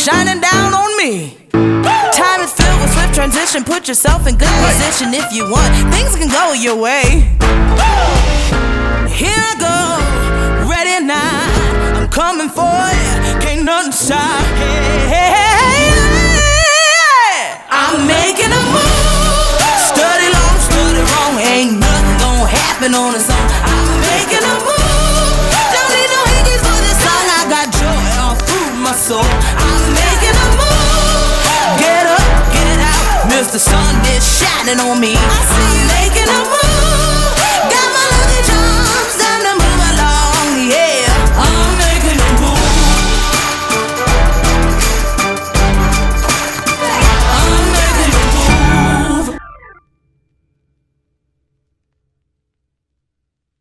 shining down on me. Time is filled with swift transition. Put yourself in good position if you want. Things can go your way. Here I go, ready now. I'm coming for you. Can't nothing stop. Hey. I'm making a move. Study long, study wrong. Ain't nothing gonna happen on its own. I'm making a move. Don't need no hickeys for this song. I got joy all through my soul. I'm making a move. Get up, get out. Mr. Sun is shining on me. I'm making a move.